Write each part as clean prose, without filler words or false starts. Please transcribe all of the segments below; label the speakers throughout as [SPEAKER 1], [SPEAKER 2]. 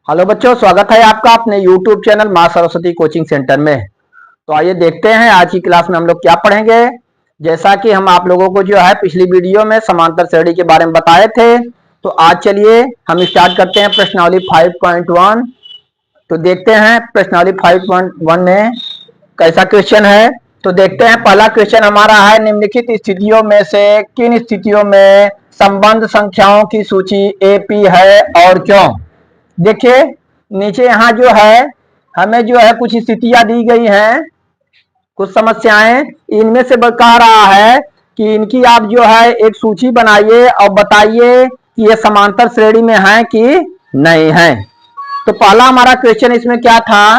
[SPEAKER 1] Hello बच्चों, स्वागत है आपका अपने YouTube चैनल माँ सरस्वती कोचिंग सेंटर में। तो आइए देखते हैं आज की क्लास में हम लोग क्या पढ़ेंगे। जैसा कि हम आप लोगों को जो है पिछली वीडियो में समांतर श्रेणी के बारे में बताए थे, तो आज चलिए हम स्टार्ट करते हैं प्रश्नावली 5.1। तो देखते हैं प्रश्नावली 5.1 में कैसा क्वेश्चन है। तो देखते हैं, पहला क्वेश्चन हमारा है, निम्नलिखित स्थितियों में से किन स्थितियों में संबंध संख्याओं की सूची एपी है और क्यों। देखिए नीचे यहाँ जो है हमें जो है कुछ स्थितियां दी गई हैं, कुछ समस्याएं। इनमें से कह रहा है कि इनकी आप जो है एक सूची बनाइए और बताइए कि ये समांतर श्रेणी में है कि नहीं है। तो पहला हमारा क्वेश्चन इसमें क्या था,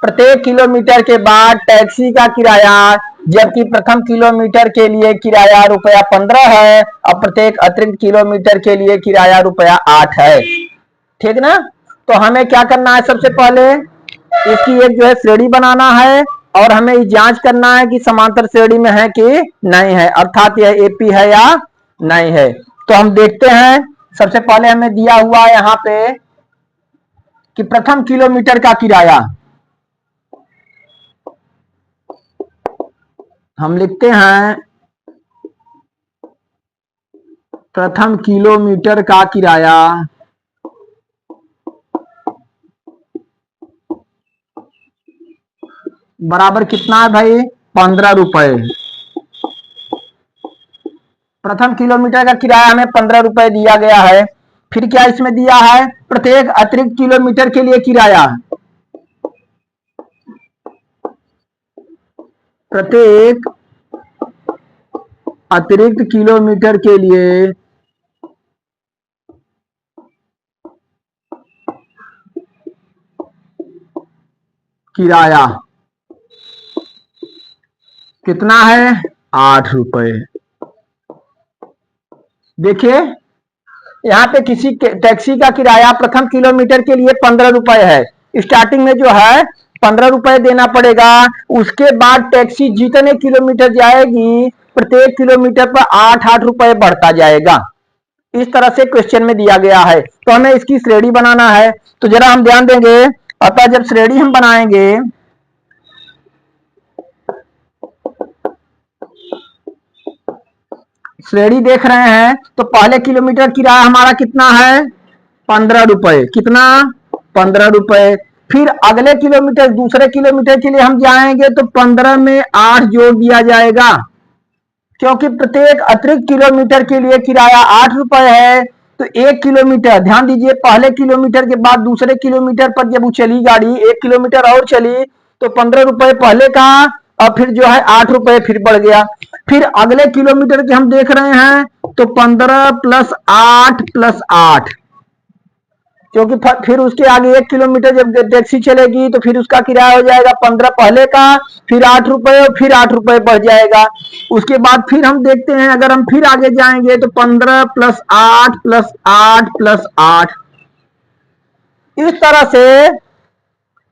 [SPEAKER 1] प्रत्येक किलोमीटर के बाद टैक्सी का किराया, जबकि प्रथम किलोमीटर के लिए किराया रुपया 15 है और प्रत्येक अतिरिक्त किलोमीटर के लिए किराया रुपया 8 है। ठीक ना। तो हमें क्या करना है, सबसे पहले इसकी एक जो है श्रेणी बनाना है और हमें जांच करना है कि समांतर श्रेणी में है कि नहीं है, अर्थात यह एपी है या नहीं है। तो हम देखते हैं, सबसे पहले हमें दिया हुआ है यहाँ पे कि प्रथम किलोमीटर का किराया हम लिखते हैं, प्रथम किलोमीटर का किराया बराबर कितना है भाई, 15 रुपए। प्रथम किलोमीटर का किराया हमें 15 रुपए दिया गया है। फिर क्या इसमें दिया है, प्रत्येक अतिरिक्त किलोमीटर के लिए किराया, प्रत्येक अतिरिक्त किलोमीटर के लिए किराया कितना है, 8 रुपए। देखिए यहाँ पे किसी टैक्सी का किराया प्रथम किलोमीटर के लिए 15 रुपए है। स्टार्टिंग में जो है 15 रुपए देना पड़ेगा। उसके बाद टैक्सी जितने किलोमीटर जाएगी प्रत्येक किलोमीटर पर 8-8 रुपए बढ़ता जाएगा। इस तरह से क्वेश्चन में दिया गया है। तो हमें इसकी श्रेणी बनाना है। तो जरा हम ध्यान देंगे, अतः जब श्रेणी हम बनाएंगे, श्रेणी देख रहे हैं, तो पहले किलोमीटर किराया हमारा कितना है, 15 रुपए। कितना, 15 रुपए। फिर अगले किलोमीटर, दूसरे किलोमीटर के लिए हम जाएंगे तो 15 में 8 जोड़ दिया जाएगा, क्योंकि प्रत्येक अतिरिक्त किलोमीटर के लिए किराया 8 रुपए है। तो एक किलोमीटर, ध्यान दीजिए, पहले किलोमीटर के बाद दूसरे किलोमीटर पर जब वो चली गाड़ी, 1 किलोमीटर और चली, तो 15 रुपए पहले का और फिर जो है 8 रुपए फिर बढ़ गया। फिर अगले किलोमीटर के हम देख रहे हैं तो 15 प्लस 8 प्लस 8, क्योंकि फिर उसके आगे 1 किलोमीटर जब टैक्सी चलेगी तो फिर उसका किराया हो जाएगा 15 पहले का, फिर 8 रुपए और फिर 8 रुपए बढ़ जाएगा। उसके बाद फिर हम देखते हैं, अगर हम फिर आगे जाएंगे तो 15 प्लस 8 प्लस 8 प्लस 8। इस तरह से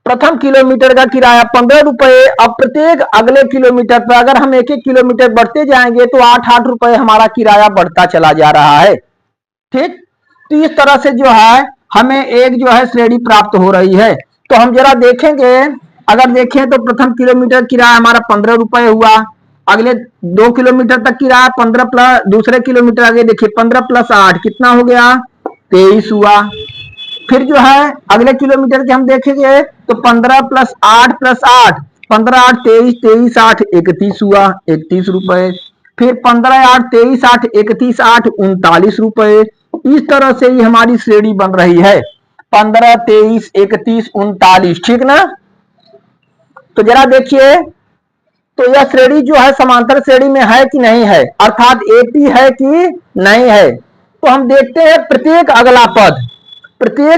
[SPEAKER 1] प्रथम किलोमीटर का किराया 15 रुपए। अब प्रत्येक अगले किलोमीटर पर अगर हम एक एक किलोमीटर बढ़ते जाएंगे तो 8-8 रुपए हमारा किराया बढ़ता चला जा रहा है। ठीक। तो इस तरह से जो है हमें एक जो है श्रेणी प्राप्त हो रही है। तो हम जरा देखेंगे, अगर देखें तो प्रथम किलोमीटर किराया हमारा 15 रुपए हुआ। अगले 2 किलोमीटर तक किराया 15 प्लस, दूसरे किलोमीटर आगे देखिए 15 प्लस 8 कितना हो गया, 23 हुआ। फिर जो है अगले किलोमीटर के हम देखेंगे तो 15 प्लस 8 प्लस 8, 15 8 23, 23 8 31 हुआ, 31 रुपए। फिर 15 8 23 8 31 8 39 रुपए। इस तरह से ही हमारी श्रेणी बन रही है, 15 23 31 39। ठीक ना। तो जरा देखिए, तो यह श्रेणी जो है समांतर श्रेणी में है कि नहीं है, अर्थात एपी है कि नहीं है। तो हम देखते हैं, प्रत्येक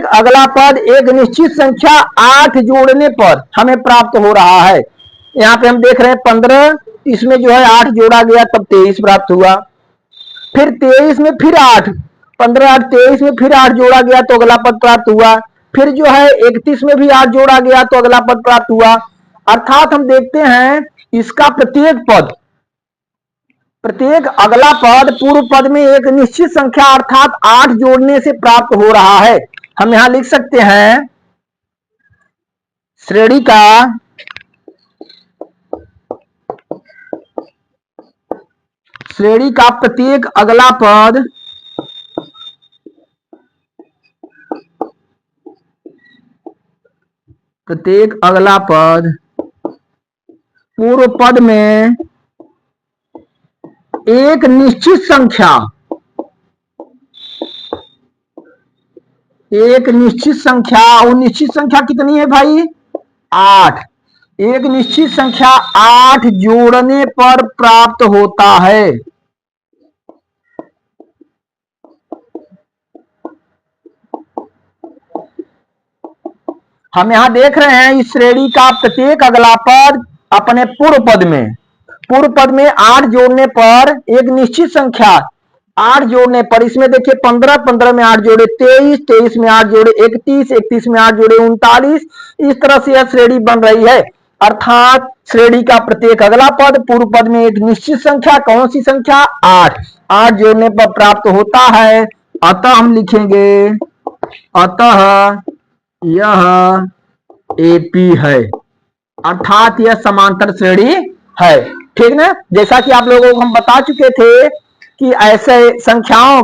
[SPEAKER 1] अगला पद एक निश्चित संख्या 8 जोड़ने पर हमें प्राप्त हो रहा है। यहाँ पे हम देख रहे हैं 15, इसमें जो है 8 जोड़ा गया तब 23 प्राप्त हुआ। फिर 23 में फिर 8, 15 8 23 में फिर 8 जोड़ा गया तो अगला पद प्राप्त हुआ। फिर जो है 31 में भी 8 जोड़ा गया तो अगला पद प्राप्त हुआ। अर्थात हम देखते हैं इसका प्रत्येक अगला पद पूर्व पद में एक निश्चित संख्या अर्थात 8 जोड़ने से प्राप्त हो रहा है। हम यहां लिख सकते हैं श्रेणी का प्रत्येक अगला पद पूर्व पद में एक निश्चित संख्या वो निश्चित संख्या कितनी है भाई? 8। एक निश्चित संख्या 8 जोड़ने पर प्राप्त होता है। हम यहां देख रहे हैं इस श्रेणी का प्रत्येक अगला पद अपने पूर्व पद में 8 जोड़ने पर एक निश्चित संख्या 8 जोड़ने पर, इसमें देखिए 15, 15 में 8 जोड़े 23, 23 में 8 जोड़े 31, 31 में 8 जोड़े 39। इस तरह से यह श्रेणी बन रही है। अर्थात श्रेणी का प्रत्येक अगला पद पूर्व पद में एक निश्चित संख्या, कौन सी संख्या? 8 जोड़ने पर प्राप्त होता है। अतः हम लिखेंगे, अतः यह एपी है, अर्थात यह समांतर श्रेणी है। ठीक ना? जैसा कि आप लोगों को हम बता चुके थे कि ऐसे संख्याओं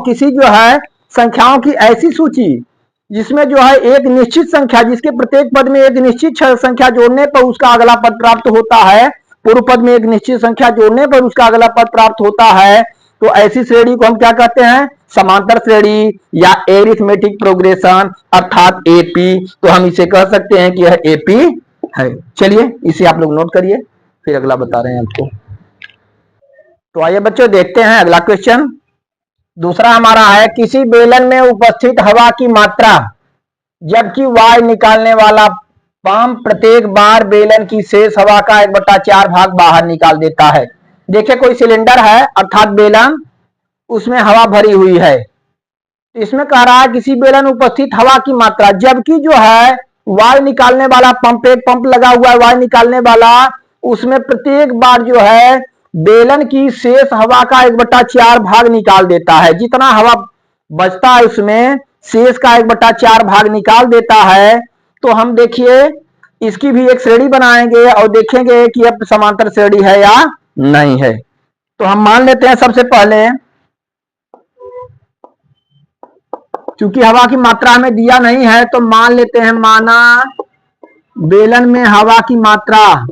[SPEAKER 1] की ऐसी सूची जिसमें जो है एक निश्चित संख्या, जिसके प्रत्येक पद में एक निश्चित संख्या जोड़ने पर उसका अगला पद प्राप्त होता है, पूर्व पद में एक निश्चित संख्या जोड़ने पर उसका अगला पद प्राप्त होता है, तो ऐसी श्रेणी को हम क्या कहते हैं? समांतर श्रेणी या एरिथमेटिक प्रोग्रेशन, अर्थात एपी। तो हम इसे कह सकते हैं कि यह एपी है। चलिए इसे आप लोग नोट करिए, फिर अगला बता रहे हैं आपको। तो आइए बच्चों देखते हैं अगला क्वेश्चन। दूसरा हमारा है, किसी बेलन में उपस्थित हवा की मात्रा जबकि वायु निकालने वाला पंप प्रत्येक बार बेलन की शेष हवा का 1/4 भाग बाहर निकाल देता है। देखिए कोई सिलेंडर है, अर्थात बेलन, उसमें हवा भरी हुई है। इसमें कह रहा है किसी बेलन में उपस्थित हवा की मात्रा, जबकि जो है वायु निकालने वाला पंप, एक पंप लगा हुआ है वायु निकालने वाला, उसमें प्रत्येक बार जो है बेलन की शेष हवा का 1/4 भाग निकाल देता है। जितना हवा बचता है उसमें शेष का 1/4 भाग निकाल देता है। तो हम देखिए इसकी भी एक श्रेणी बनाएंगे और देखेंगे कि यह समांतर श्रेणी है या नहीं है। तो हम मान लेते हैं सबसे पहले, क्योंकि हवा की मात्रा हमें दिया नहीं है तो मान लेते हैं, माना बेलन में हवा की मात्रा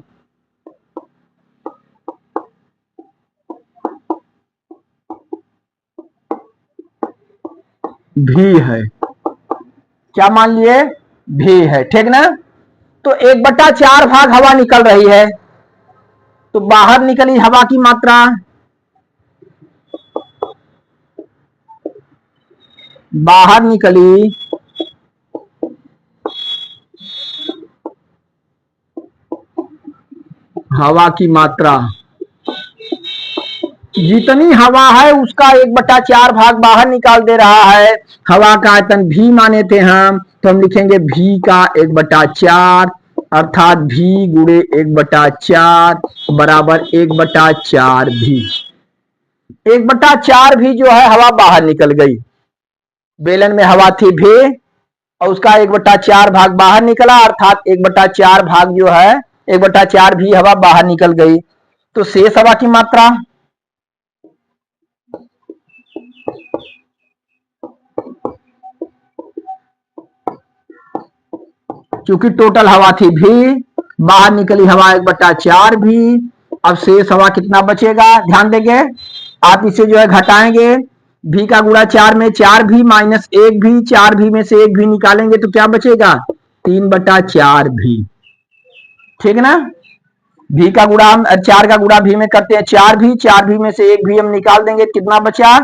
[SPEAKER 1] भी है। क्या मान लिए? भी है। ठीक ना? तो 1/4 भाग हवा निकल रही है, तो बाहर निकली हवा की मात्रा हवा की मात्रा जितनी हवा है उसका 1/4 भाग बाहर निकाल दे रहा है। हवा का आयतन भी माने थे हम, तो हम लिखेंगे भी का 1/4, अर्थात भी गुणे 1/4 बराबर 1/4 भी। 1/4 भी जो है हवा बाहर निकल गई। बेलन में हवा थी भी और उसका 1/4 भाग बाहर निकला, अर्थात 1/4 भाग जो है 1/4 भी हवा बाहर निकल गई। तो शेष हवा की मात्रा क्योंकि टोटल हवा थी भी, बाहर निकली हवा 1/4 भी, अब शेष हवा कितना बचेगा? ध्यान देंगे, आप इसे जो है घटाएंगे, भी का गुणा 4 में 4 भी माइनस 1 भी, 4 भी में से 1 भी निकालेंगे तो क्या बचेगा? 3/4 भी। ठीक ना? भी का गुणा, 4 का गुणा भी में करते हैं 4 भी, 4 भी में से 1 भी हम निकाल देंगे, कितना बचा?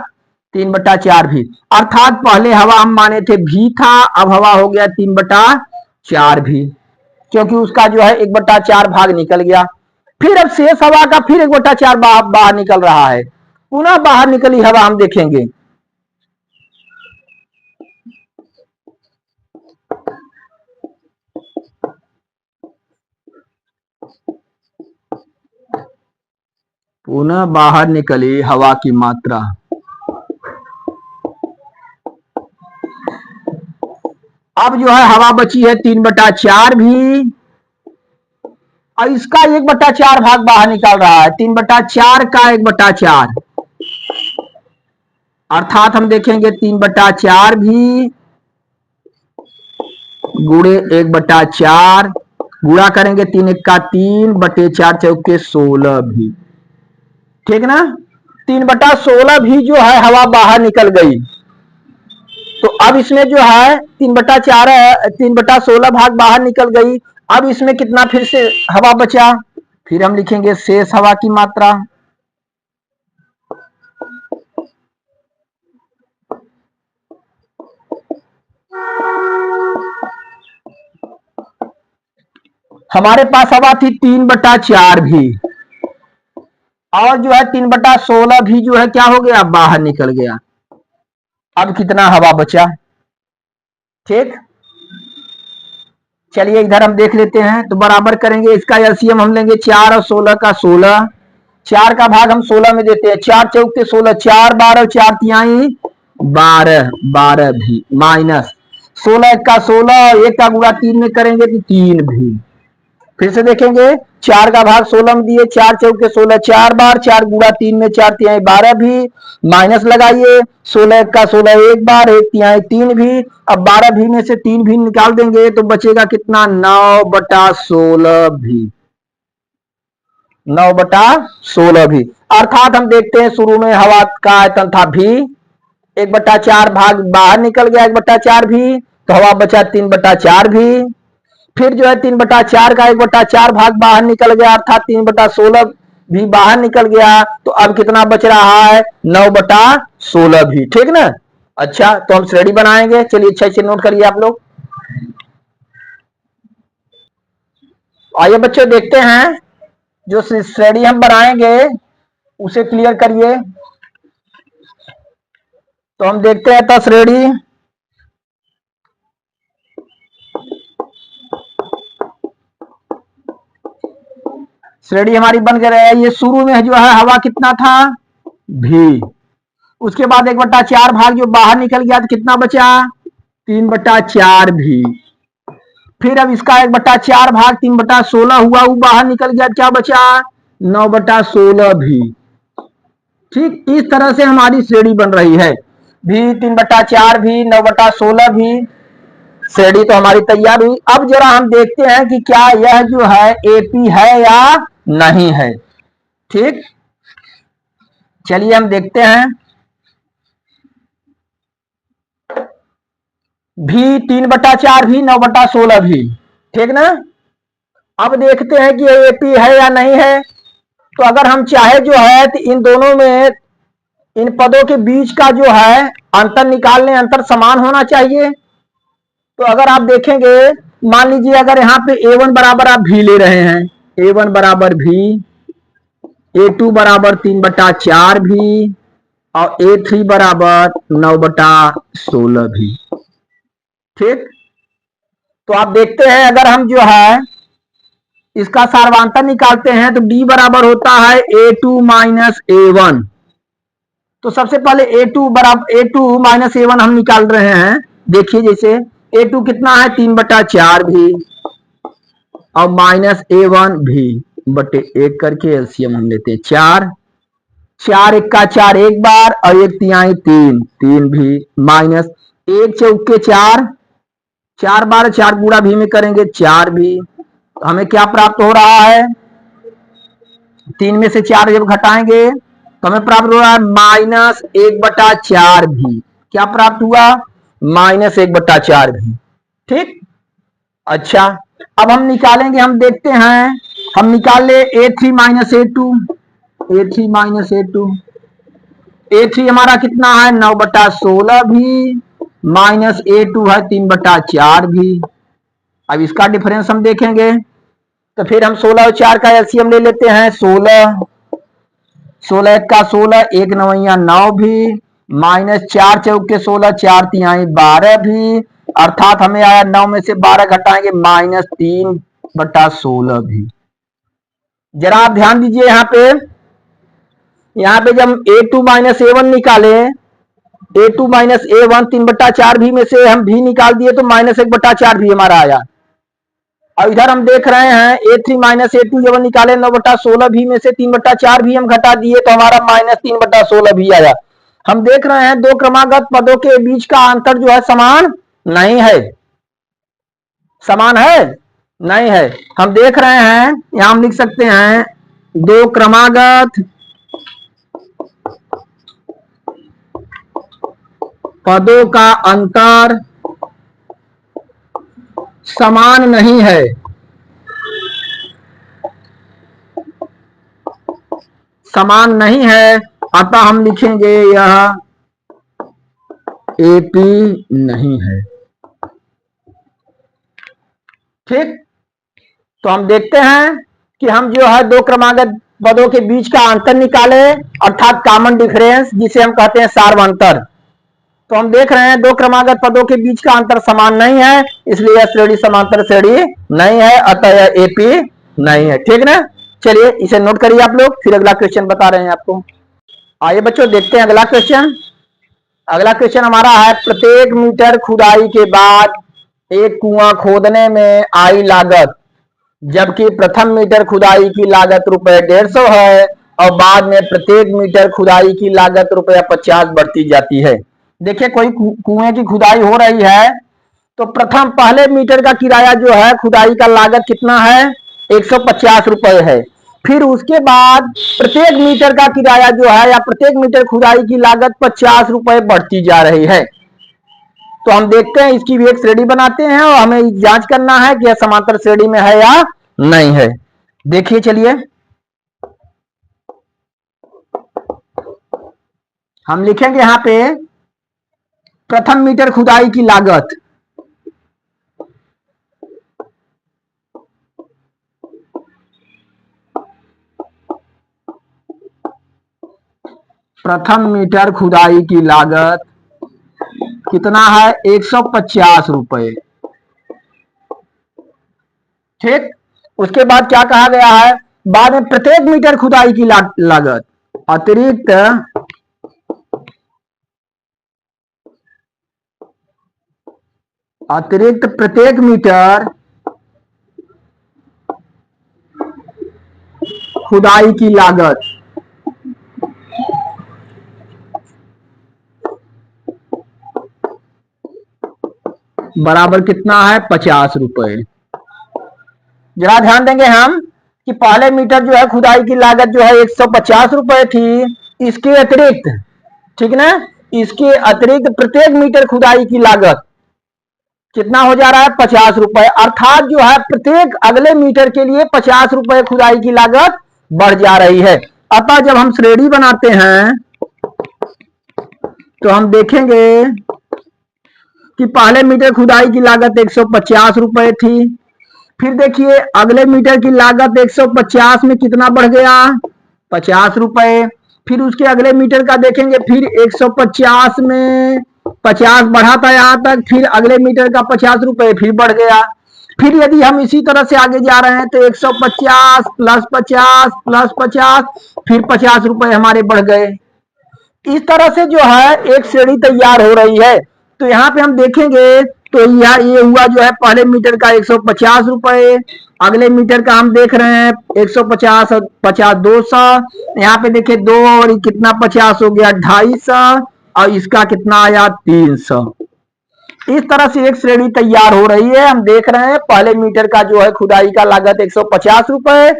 [SPEAKER 1] 3/4 भी। अर्थात पहले हवा हम माने थे भी था, अब हवा हो गया 3/4 भी, क्योंकि उसका जो है 1/4 भाग निकल गया। फिर अब शेष हवा का फिर 1/4 बाहर निकल रहा है, पुनः बाहर निकली हवा हम देखेंगे। पुनः बाहर निकली हवा की मात्रा अब जो है हवा बची है 3/4 भी और इसका 1/4 भाग बाहर निकल रहा है, 3/4 का 1/4, अर्थात हम देखेंगे 3/4 भी गुणे 1/4, गुणा करेंगे 3 1 का 3 बटे 4 चौके 16 भी, ठीक ना। 3/16 भी जो है हवा बाहर निकल गई। तो अब इसमें जो है 3/16 भाग बाहर निकल गई। अब इसमें कितना फिर से हवा बचा, फिर हम लिखेंगे शेष हवा की मात्रा। हमारे पास हवा थी 3/4 भी, और जो है 3/16 भी जो है क्या हो गया, बाहर निकल गया। अब कितना हवा बचा, ठीक। चलिए इधर हम देख लेते हैं, तो बराबर करेंगे, इसका एलसीएम हम लेंगे 4 और 16 का 16, 4 का भाग हम 16 में देते हैं, 4 चौके 16, 4 12 4 तिहाई 12, 12 भी माइनस 16 1 का 16 और 1 का गुणा 3 में करेंगे तो 3 भी। फिर से देखेंगे, 4 का भाग 16 में दिए, 4 चौके 16, 4 बार 4 गुणा 3 में 4 तिहाई 12 भी, माइनस लगाइए 16 1 का 16 1 बार 1 तिहाई 3 भी। अब 12 भी में से 3 भी निकाल देंगे तो बचेगा कितना, 9/16 भी, 9/16 भी। अर्थात हम देखते हैं शुरू में हवा का आयतन था भी, 1/4 भाग बाहर निकल गया 1/4 भी, तो हवा बचा 3/4 भी। फिर जो है 3/4 का 1/4 भाग बाहर निकल गया, अर्थात 3/16 भी बाहर निकल गया। तो अब कितना बच रहा है, 9/16 भी, ठीक ना। अच्छा, तो हम श्रेणी बनाएंगे, चलिए अच्छे से नोट करिए आप लोग। आइए बच्चों देखते हैं, जो श्रेणी हम बनाएंगे उसे क्लियर करिए। तो हम देखते हैं, तो श्रेणी हमारी बन गई है। ये शुरू में जो है हवा कितना था, भी, उसके बाद 1/4 भाग जो बाहर निकल गया तो कितना बचा, 3/4 भी। फिर अब इसका 1/4 भाग 3/16 हुआ, वो बाहर निकल गया, क्या बचा, 9/16 भी। ठीक, इस तरह से हमारी श्रेणी बन रही है, भी 3/4 भी 9/16 भी। श्रेणी तो हमारी तैयार हुई। अब जरा हम देखते हैं कि क्या यह जो है एपी है या नहीं है, ठीक। चलिए हम देखते हैं, भी 3/4 भी 9/16 भी, ठीक ना। अब देखते हैं कि ये एपी है या नहीं है। तो अगर हम चाहे जो है तो इन दोनों में, इन पदों के बीच का जो है अंतर निकाल लें, अंतर समान होना चाहिए। तो अगर आप देखेंगे, मान लीजिए अगर यहाँ पे A1 बराबर आप भी ले रहे हैं, A1 बराबर भी, A2 बराबर 3/4 भी, और A3 बराबर 9/16 भी, ठीक। तो आप देखते हैं, अगर हम जो है इसका सार्वधांतर निकालते हैं तो D बराबर होता है A2 माइनस A1। तो सबसे पहले A2 बराबर A2 माइनस A1 हम निकाल रहे हैं। देखिए, जैसे A2 कितना है, 3/4 भी, और माइनस A1 भी बटे 1 करके एलसीएम हम लेते हैं 4, 4 1 का 4 एक बार और 1 तिहाई 3, 3 भी, माइनस 1 चौके 4, 4 बार 4 गुणा भी में करेंगे 4 भी। तो हमें क्या प्राप्त हो रहा है, 3 में से 4 जब घटाएंगे तो हमें प्राप्त हो रहा है -1/4 भी। क्या प्राप्त हुआ, -1/4 भी, ठीक। अच्छा, अब हम निकालेंगे, हम देखते हैं, हम निकाल ले A3 minus A2, A3 minus A2, A3 हमारा कितना है, 9/16 भी, माइनस A2 है 3/4 भी। अब इसका डिफरेंस हम देखेंगे, तो फिर हम 16 और 4 का एलसीएम ले लेते हैं, 16, 16 1 का 16, 1 9 9 भी, माइनस 4 चौके 16, 4 तिहाई 12 भी। अर्थात हमें आया 9 में से 12 घटाएंगे -3/16 भी। जरा आप ध्यान दीजिए, यहाँ पे जब A2 माइनस A1 निकाले, A2 माइनस A1 3/4 भी में से हम भी निकाल दिए तो -1/4 भी हमारा आया। और इधर हम देख रहे हैं A3 माइनस A2 जब हम निकाले 9/16 भी में से 3/4 भी हम घटा दिए तो हमारा -3/16 भी आया। हम देख रहे हैं दो क्रमागत पदों के बीच का अंतर जो है समान नहीं है। समान है नहीं है। हम देख रहे हैं यहां हम लिख सकते हैं दो क्रमागत पदों का अंतर समान नहीं है। समान नहीं है, अतः हम लिखेंगे यह AP नहीं है। ठीक, तो हम देखते हैं कि हम जो है दो क्रमागत पदों के बीच का अंतर निकाले अर्थात कॉमन डिफरेंस, जिसे हम कहते हैं सार्वंतर। तो हम देख रहे हैं दो क्रमागत पदों के बीच का अंतर समान नहीं है, इसलिए यह श्रेणी समांतर श्रेणी नहीं है, अतः यह AP नहीं है। ठीक ना, चलिए इसे नोट करिए आप लोग, फिर अगला क्वेश्चन बता रहे हैं आपको। आइए बच्चों देखते हैं अगला क्वेश्चन। अगला क्वेश्चन हमारा है प्रत्येक मीटर खुदाई के बाद एक कुआं खोदने में आई लागत, जबकि प्रथम मीटर खुदाई की लागत ₹150 है और बाद में प्रत्येक मीटर खुदाई की लागत ₹50 बढ़ती जाती है। देखिए कोई कुएं की खुदाई हो रही है तो प्रथम पहले मीटर का किराया जो है खुदाई का लागत कितना है, ₹150 है। फिर उसके बाद प्रत्येक मीटर का किराया जो है या प्रत्येक मीटर खुदाई की लागत ₹50 बढ़ती जा रही है। तो हम देखते हैं इसकी भी एक श्रेणी बनाते हैं और हमें जांच करना है कि यह समांतर श्रेणी में है या नहीं है। देखिए चलिए हम लिखेंगे यहां पे प्रथम मीटर खुदाई की लागत, प्रथम मीटर खुदाई की लागत कितना है, ₹150। ठीक, उसके बाद क्या कहा गया है, बाद में प्रत्येक मीटर खुदाई की लागत अतिरिक्त प्रत्येक मीटर खुदाई की लागत बराबर कितना है, ₹50। जरा ध्यान देंगे हम कि पहले मीटर जो है खुदाई की लागत जो है ₹150 थी, इसके अतिरिक्त, ठीक ना, इसके अतिरिक्त प्रत्येक मीटर खुदाई की लागत कितना हो जा रहा है, ₹50। अर्थात जो है प्रत्येक अगले मीटर के लिए ₹50 खुदाई की लागत बढ़ जा रही है। अतः जब हम श्रेणी बनाते हैं तो हम देखेंगे कि पहले मीटर खुदाई की लागत ₹150 थी, फिर देखिए अगले मीटर की लागत 150 में कितना बढ़ गया, ₹50। फिर उसके अगले मीटर का देखेंगे, फिर 150 में 50 बढ़ा था यहां तक, फिर अगले मीटर का ₹50 फिर बढ़ गया। फिर यदि हम इसी तरह से आगे जा रहे हैं तो 150 प्लस 50 प्लस 50 फिर ₹50 हमारे बढ़ गए। इस तरह से जो है एक श्रेणी तैयार हो रही है। तो यहाँ पे हम देखेंगे तो ये हुआ जो है पहले मीटर का ₹150, अगले मीटर का हम देख रहे हैं 150 और 50 200, यहाँ पे देखिए 2 और कितना 50 हो गया 250 और इसका कितना आया 300। इस तरह से एक श्रेणी तैयार हो रही है। हम देख रहे हैं पहले मीटर का जो है खुदाई का लागत ₹150,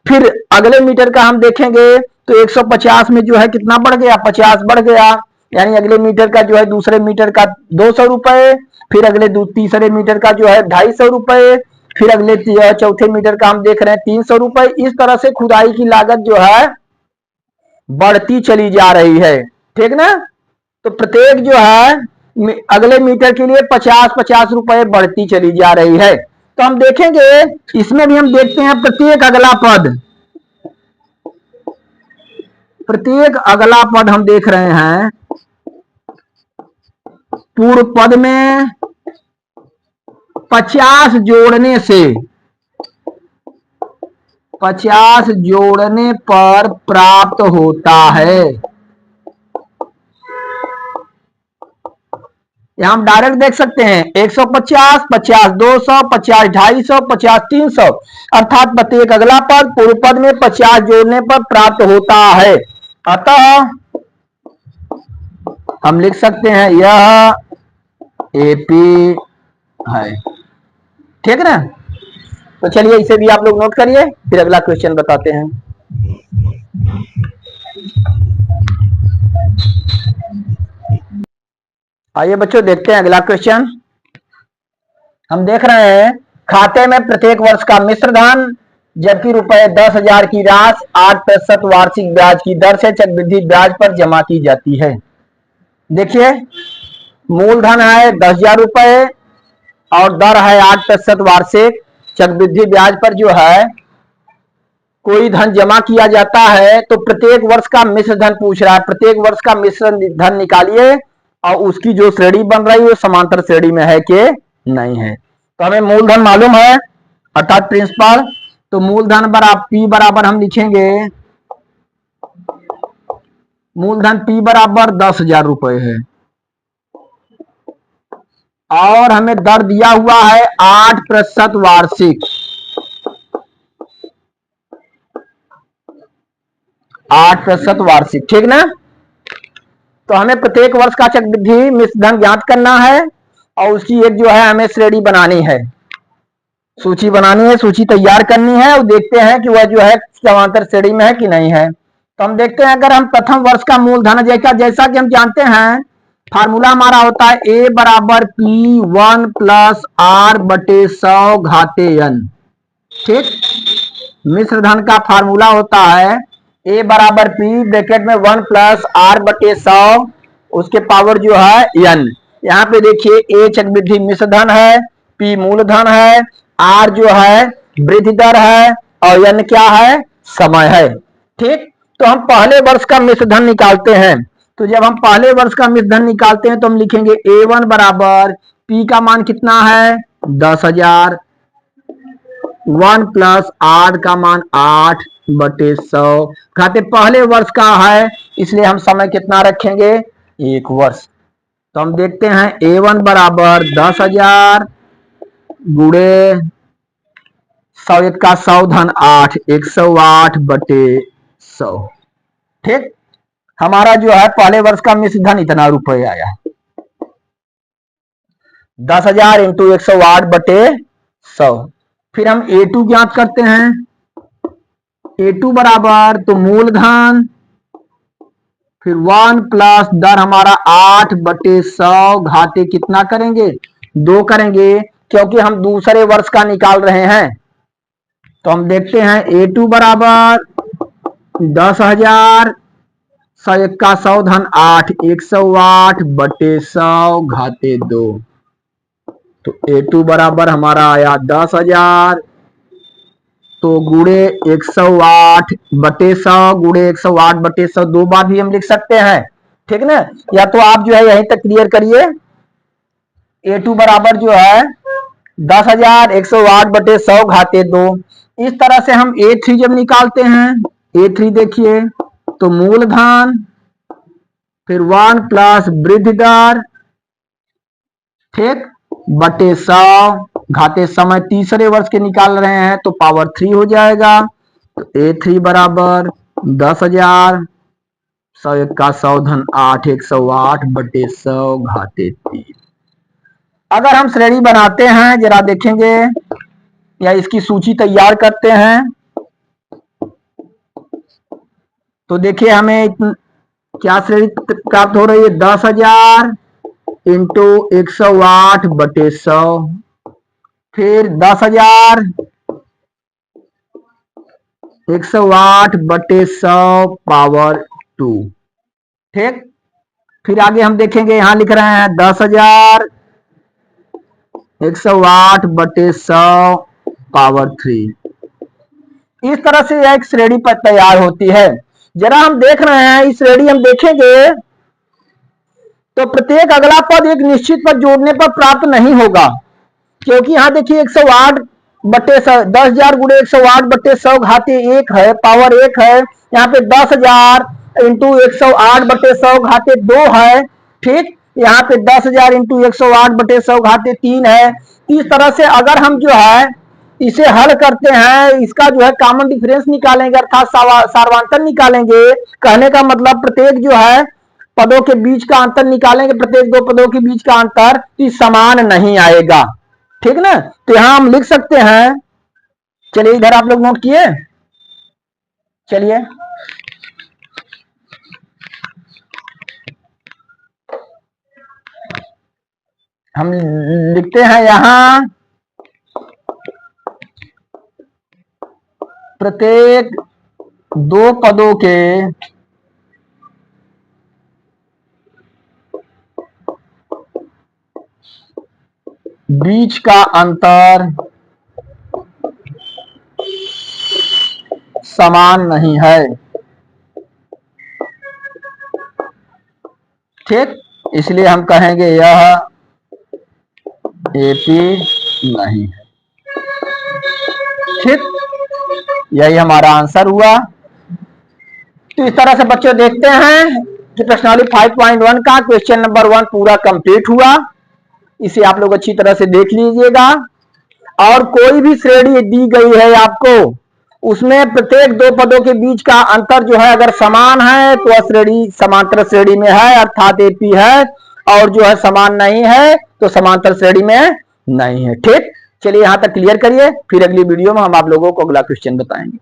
[SPEAKER 1] फिर अगले मीटर का हम देखेंगे तो 150 में जो है कितना बढ़ गया, 50 बढ़ गया, यानी अगले मीटर का जो है दूसरे मीटर का ₹200, फिर अगले तीसरे मीटर का जो है ₹250, फिर अगले चौथे मीटर का हम देख रहे हैं ₹300। इस तरह से खुदाई की लागत जो है बढ़ती चली जा रही है। ठीक ना, तो प्रत्येक जो है अगले मीटर के लिए ₹50 बढ़ती चली जा रही है। तो हम देखेंगे इसमें भी हम देखते हैं प्रत्येक अगला पद हम देख रहे हैं पूर्व पद में 50 जोड़ने पर प्राप्त होता है। यहाँ हम डायरेक्ट देख सकते हैं 150, 50 200, 50 250, 50 300, अर्थात प्रत्येक अगला पद पूर्व पद में 50 जोड़ने पर प्राप्त होता है। अतः हम लिख सकते हैं यह एपी है। ठीक है ना? तो चलिए इसे भी आप लोग नोट करिए, फिर अगला क्वेश्चन बताते हैं। आइए बच्चों देखते हैं अगला क्वेश्चन। हम देख रहे हैं खाते में प्रत्येक वर्ष का मिश्र धन जबकि रुपए 10,000 की राशि 8% वार्षिक ब्याज की दर से चक्रवृद्धि ब्याज पर जमा की जाती है। देखिए मूलधन है 10,000 रुपए और दर है 8% वार्षिक। चक्रवृद्धि ब्याज पर जो है कोई धन जमा किया जाता है, तो प्रत्येक वर्ष का मिश्र धन पूछ रहा है। प्रत्येक वर्ष का मिश्र धन निकालिए और उसकी जो श्रेणी बन रही है वो समांतर श्रेणी में है कि नहीं है। तो हमें मूलधन मालूम है अर्थात प्रिंसिपल, तो मूलधन पी बराबर हम लिखेंगे, मूलधन पी बराबर 10,000 रुपए है और हमें दर दिया हुआ है 8% वार्षिक। 8% वार्षिक, ठीक ना? तो हमें प्रत्येक वर्ष का चक्रवृद्धि मिश्र धन ज्ञात करना है और उसकी एक जो है हमें श्रेणी बनानी है, सूची बनानी है, सूची तैयार करनी है और देखते हैं कि वह जो है समांतर श्रेणी में है कि नहीं है। तो हम देखते हैं अगर हम प्रथम वर्ष का मूलधन जैसा कि हम जानते हैं फार्मूला हमारा होता है ए बराबर P1 प्लस R बटे 100 घाते n। ठीक, मिश्र धन का फार्मूला होता है ए बराबर P ब्रैकेट में 1 प्लस R बटे 100 उसके पावर जो है n। यहाँ पे देखिए ए चक्रवृद्धि मिश्र धन है, P मूलधन है, R जो है वृद्धि दर है और n क्या है? समय है। ठीक, तो हम पहले वर्ष का मिश्र धन निकालते हैं। तो जब हम पहले वर्ष का मिश्र धन निकालते हैं तो हम लिखेंगे A1 बराबर P का मान कितना है? 10,000, 1 प्लस R का मान 8 बटे 100 खाते पहले वर्ष का है इसलिए हम समय कितना रखेंगे? 1 वर्ष। तो हम देखते हैं A1 बराबर 10,000 गुणे 100 का 100 धन 8, 108 बटे 100। ठीक, हमारा जो है पहले वर्ष का मिश्र धन इतना रुपए आया, 10,000 इंटू 108 बटे 100। फिर हम A2 ज्ञात करते हैं। A2 बराबर तो मूलधन फिर 1 प्लस दर हमारा 8 बटे 100 घाते कितना करेंगे? 2 करेंगे क्योंकि हम दूसरे वर्ष का निकाल रहे हैं। तो हम देखते हैं A2 बराबर 10,000 100 का 100 धन 8, 108 बटे 100 घाते 2। तो A2 बराबर हमारा आया 10,000 तो गुणे 108 बटे 100 गुणे 108 बटे 100 दो बार भी हम लिख सकते हैं। ठीक ना? या तो आप जो है यहीं तक क्लियर करिए। A2 बराबर जो है 10,000 108 बटे 100 घाते 2। इस तरह से हम A3 जब निकालते हैं, A3 देखिए तो मूलधन फिर 1 प्लस वृद्धि दर, ठीक, बटे 100 घाते समय तीसरे वर्ष के निकाल रहे हैं तो पावर 3 हो जाएगा। तो A3 बराबर 10,000 100 का 100 धन 8, 108 बटे 100 घाते 3। अगर हम श्रेणी बनाते हैं जरा देखेंगे या इसकी सूची तैयार करते हैं तो देखिए हमें क्या श्रेणी प्राप्त हो रही है? 10,000 इंटू 108 बटे 100, फिर 10,000 108 बटे 100 पावर 2। ठीक, फिर आगे हम देखेंगे यहां लिख रहे हैं 10,000 108 बटे 100 पावर 3। इस तरह से एक श्रेणी पर तैयार होती है। जरा हम देख रहे हैं इस श्रेणी हम देखेंगे तो प्रत्येक अगला पद एक निश्चित पद जोड़ने पर प्राप्त नहीं होगा क्योंकि यहां देखिए 108 बटे 10,000 गुणे 108 बटे 100 घाते 1 है, पावर 1 है। यहाँ पे 10,000 इंटू 108 बटे 100 घाते 2 है। ठीक, यहाँ पे 10,000 इंटू 108/100 है। इस तरह से अगर हम जो है इसे हल करते हैं, इसका जो है कॉमन डिफरेंस निकालेंगे अर्थात सार्वंतर निकालेंगे। कहने का मतलब प्रत्येक जो है पदों के बीच का अंतर निकालेंगे, प्रत्येक दो पदों के बीच का अंतर समान नहीं आएगा। ठीक ना, तो यहां हम लिख सकते हैं, चलिए इधर आप लोग नोट किए, चलिए हम लिखते हैं यहां प्रत्येक दो पदों के बीच का अंतर समान नहीं है। ठीक, इसलिए हम कहेंगे यह एपी नहीं है। ठीक, यही हमारा आंसर हुआ। तो इस तरह से बच्चों देखते हैं कि प्रश्नावली 5.1 का क्वेश्चन नंबर 1 पूरा कंप्लीट हुआ। इसे आप लोग अच्छी तरह से देख लीजिएगा। और कोई भी श्रेणी दी गई है आपको, उसमें प्रत्येक दो पदों के बीच का अंतर जो है अगर समान है तो वह श्रेणी समांतर श्रेणी में है अर्थात एपी है, और जो है समान नहीं है तो समांतर श्रेणी में नहीं है। ठीक, चलिए यहां तक क्लियर करिए, फिर अगली वीडियो में हम आप लोगों को अगला क्वेश्चन बताएंगे।